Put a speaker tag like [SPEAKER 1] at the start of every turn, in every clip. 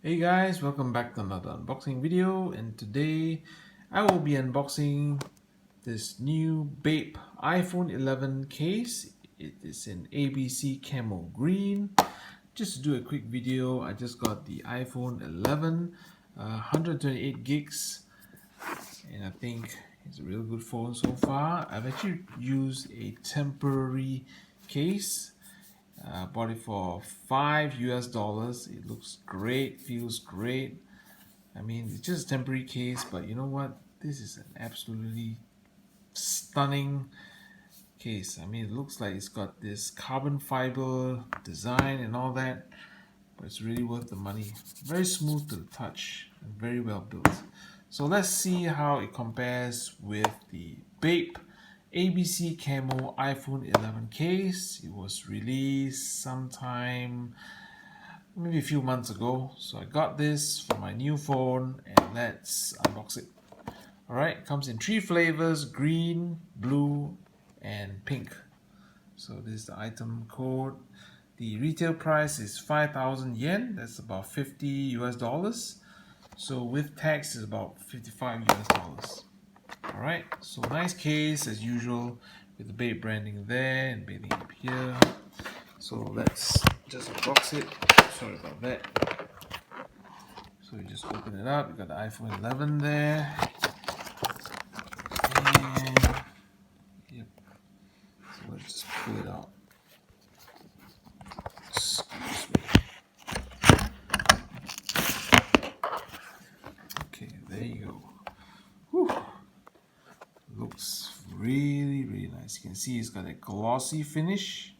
[SPEAKER 1] Hey guys, welcome back to another unboxing video, and today I will be unboxing this new BAPE iPhone 11 case. It is in ABC Camo Green. Just to do a quick video, I just got the iPhone 11, 128 gigs, and I think it's a real good phone so far. I've actually used a temporary case. Bought it for $5 US. It looks great, feels great. I mean, it's just a temporary case, but you know what? This is an absolutely stunning case. I mean, it looks like it's got this carbon fiber design and all that, but it's really worth the money. Very smooth to the touch and very well built. So let's see how it compares with the BAPE ABC Camo iPhone 11 case. It was released sometime maybe a few months ago. So I got this for my new phone and let's unbox it. Alright, comes in 3 flavors: green, blue, and pink. So this is the item code. The retail price is 5,000 yen. That's about 50 US dollars. So with tax is about 55 US dollars. Alright, so nice case as usual with the BAPE branding there and branding up here. So let's just unbox it. Sorry about that. So you just open it up. You got the iPhone 11 there. And yep. So let's just pull it out. Excuse me. Okay, there you go. Whew. Looks really, really nice. You can see it's got a glossy finish.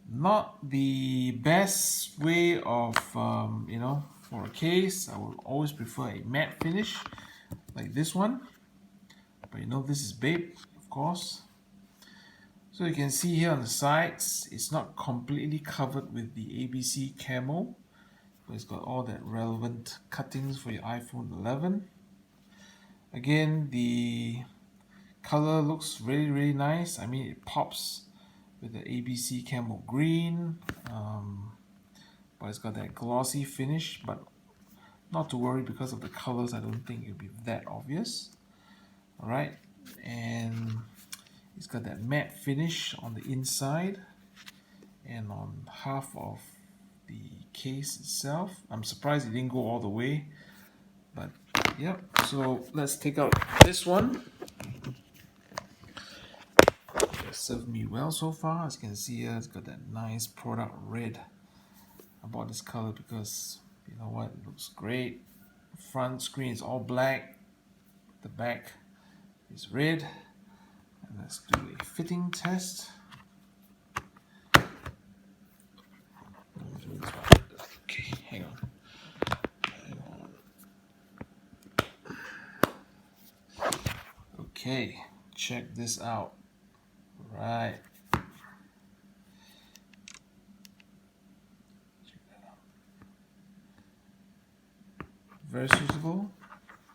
[SPEAKER 1] Not the best way of, for a case. I would always prefer a matte finish like this one. But this is BAPE, of course. So you can see here on the sides, it's not completely covered with the ABC Camo, but it's got all that relevant cuttings for your iPhone 11. Again, the color looks really, really nice. I mean, it pops with the ABC Camo Green, but it's got that glossy finish, but not to worry because of the colors. I don't think it'll be that obvious. Alright, and it's got that matte finish on the inside and on half of the case itself. I'm surprised it didn't go all the way, but yep. So let's take out this one. It served me well so far. As you can see here, it's got that nice product red. I bought this color because you know what, it looks great. Front screen is all black, the back is red. And let's do a fitting test. Okay, hang on. Okay, check this out. Right. Very suitable.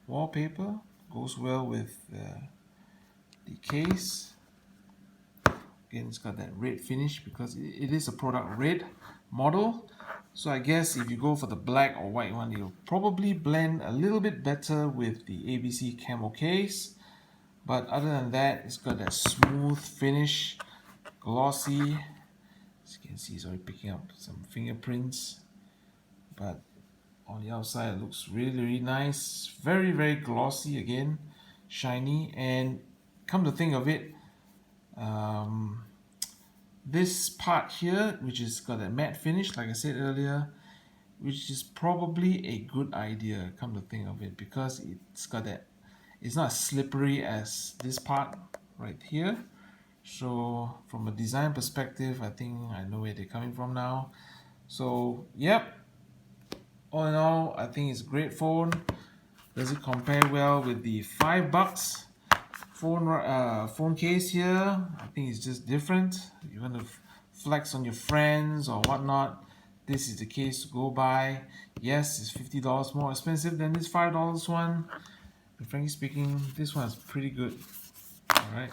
[SPEAKER 1] Wallpaper goes well with the case. Again, it's got that red finish because it is a product red model. So I guess if you go for the black or white one, it'll probably blend a little bit better with the ABC Camo case. But other than that, it's got that smooth finish, glossy. As you can see, it's already picking up some fingerprints. But on the outside, it looks really, really nice. Very, very glossy again, shiny. And come to think of it, this part here, which has got a matte finish, like I said earlier, which is probably a good idea, come to think of it, because it's got that, it's not as slippery as this part right here. So from a design perspective, I think I know where they're coming from now. So yep, all in all, I think it's a great phone. Does it compare well with the $5 phone case here? I think it's just different. You want to flex on your friends or whatnot, this is the case to go by. Yes, it's $50 more expensive than this $5 one. And frankly speaking, this one is pretty good. Alright,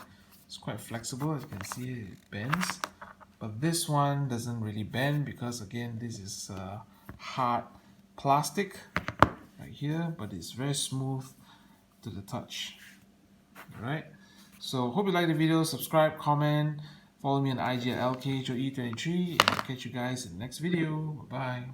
[SPEAKER 1] it's quite flexible. As you can see, it bends. But this one doesn't really bend because again, this is hard plastic right here, but it's very smooth to the touch. Alright, so hope you like the video. Subscribe, comment, follow me on IG at LKHOE23, and I'll catch you guys in the next video. Bye.